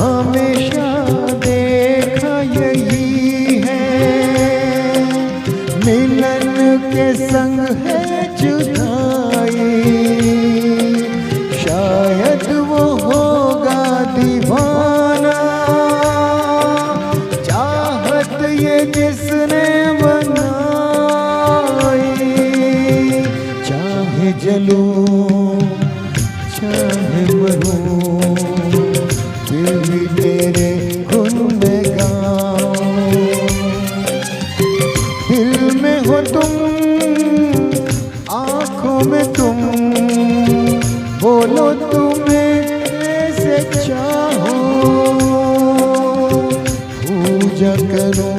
हमेशा देखा यही है, मिलन के संग है जुदाई। शायद वो होगा दीवाना, चाहत ये जिसने बनाई। चाहे जलूं चाहे मरूं, फिर भी तेरे गुण में गाऊं। दिल में हो तुम, आँखों में तुम, बोलो तुम्हें कैसे चाहो। पूजा करो